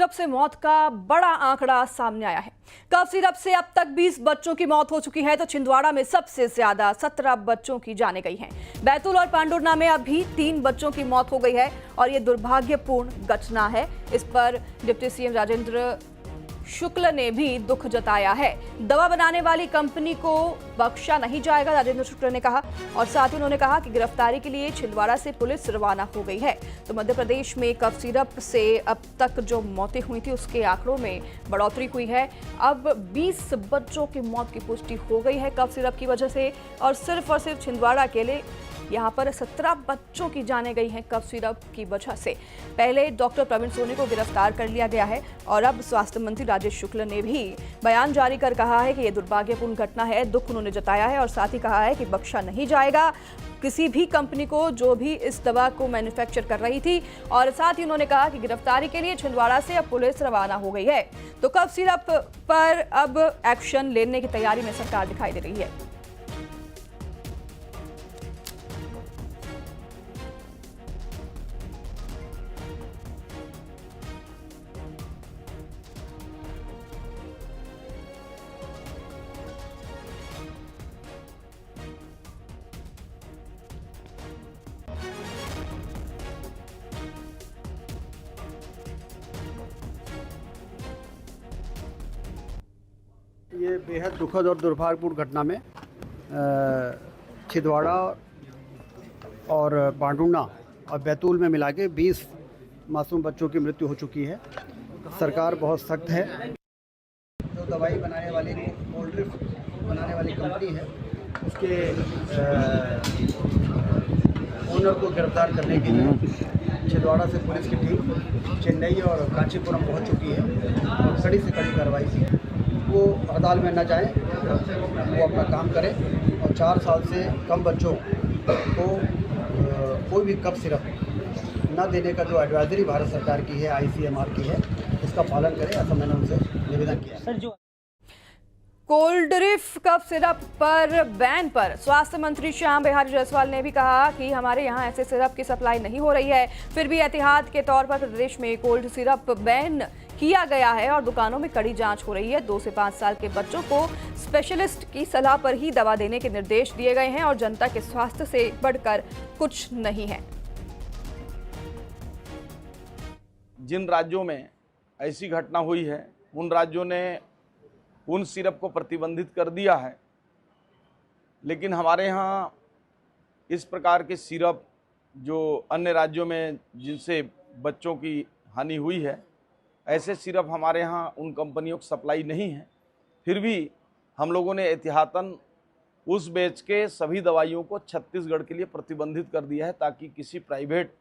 Syrup से मौत का बड़ा आंकड़ा सामने आया है। कफ सिरप से अब तक 20 बच्चों की मौत हो चुकी है, तो छिंदवाड़ा में सबसे ज्यादा 17 बच्चों की जानें गई हैं। बैतूल और पांडुरना में अभी 3 बच्चों की मौत हो गई है और ये दुर्भाग्यपूर्ण घटना है। इस पर डिप्टी सीएम राजेंद्र शुक्ल ने भी दुख जताया है। दवा बनाने वाली कंपनी को बख्शा नहीं जाएगा, राजेंद्र शुक्ल ने कहा। और साथ ही उन्होंने कहा कि गिरफ्तारी के लिए छिंदवाड़ा से पुलिस रवाना हो गई है। तो मध्य प्रदेश में कफ सिरप से अब तक जो मौतें हुई थी उसके आंकड़ों में बढ़ोतरी हुई है। अब 20 बच्चों की मौत की पुष्टि हो गई है कफ सिरप की वजह से। और सिर्फ छिंदवाड़ा के लिए यहाँ पर 17 बच्चों की जानें गई हैं कफ सिरप की वजह से। पहले डॉक्टर प्रवीण सोनी को गिरफ्तार कर लिया गया है और अब स्वास्थ्य मंत्री राजेश शुक्ल ने भी बयान जारी कर कहा है कि यह दुर्भाग्यपूर्ण घटना है। दुख उन्होंने जताया है और साथ ही कहा है कि बख्शा नहीं जाएगा किसी भी कंपनी को जो भी इस दवा को मैन्युफैक्चर कर रही थी। और साथ ही उन्होंने कहा कि गिरफ्तारी के लिए छिंदवाड़ा से अब पुलिस रवाना हो गई है। तो कफ सिरप पर अब एक्शन लेने की तैयारी में सरकार दिखाई दे रही है। ये बेहद दुखद और दुर्भाग्यपूर्ण घटना में छिंदवाड़ा और पांडुरना और बैतूल में मिला के 20 मासूम बच्चों की मृत्यु हो चुकी है। सरकार बहुत सख्त है। जो दवाई बनाने वाली कोल्ड ड्रिंक बनाने वाली कंपनी है उसके ओनर को गिरफ्तार करने के लिए छिंदवाड़ा से पुलिस की टीम चेन्नई और कांचीपुरम पहुंच चुकी है और कड़ी से कड़ी कार्रवाई की। वो हड़ताल में न जाएं, वो अपना काम करें और 4 साल से कम बच्चों को कोई भी कफ सिरप न देने का जो एडवाइजरी भारत सरकार की है, ICMR की है, उसका पालन करें, ऐसा मैंने उनसे निवेदन किया। कोल्ड ड्रिंक कफ सिरप पर बैन पर स्वास्थ्य मंत्री श्याम बिहारी जायसवाल ने भी कहा कि हमारे यहाँ ऐसे सिरप की सप्लाई नहीं हो रही है। फिर भी एहतियात के तौर पर प्रदेश में कोल्ड सिरप बैन किया गया है और दुकानों में कड़ी जांच हो रही है। 2 से 5 साल के बच्चों को स्पेशलिस्ट की सलाह पर ही दवा देने के निर्देश दिए गए हैं और जनता के स्वास्थ्य से बढ़कर कुछ नहीं है। जिन राज्यों में ऐसी घटना हुई है उन राज्यों ने उन सिरप को प्रतिबंधित कर दिया है, लेकिन हमारे यहाँ इस प्रकार के सिरप जो अन्य राज्यों में जिनसे बच्चों की हानि हुई है, ऐसे सिरप हमारे यहाँ उन कंपनियों को सप्लाई नहीं है। फिर भी हम लोगों ने एहतियातन उस बैच के सभी दवाइयों को छत्तीसगढ़ के लिए प्रतिबंधित कर दिया है ताकि किसी प्राइवेट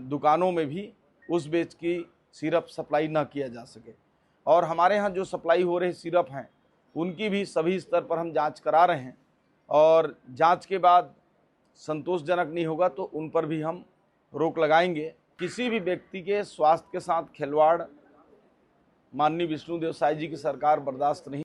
दुकानों में भी उस बैच की सिरप सप्लाई ना किया जा सके। और हमारे यहाँ जो सप्लाई हो रहे सिरप हैं उनकी भी सभी स्तर पर हम जांच करा रहे हैं और जांच के बाद संतोषजनक नहीं होगा तो उन पर भी हम रोक लगाएंगे। किसी भी व्यक्ति के स्वास्थ्य के साथ खिलवाड़ माननीय विष्णुदेव साय जी की सरकार बर्दाश्त नहीं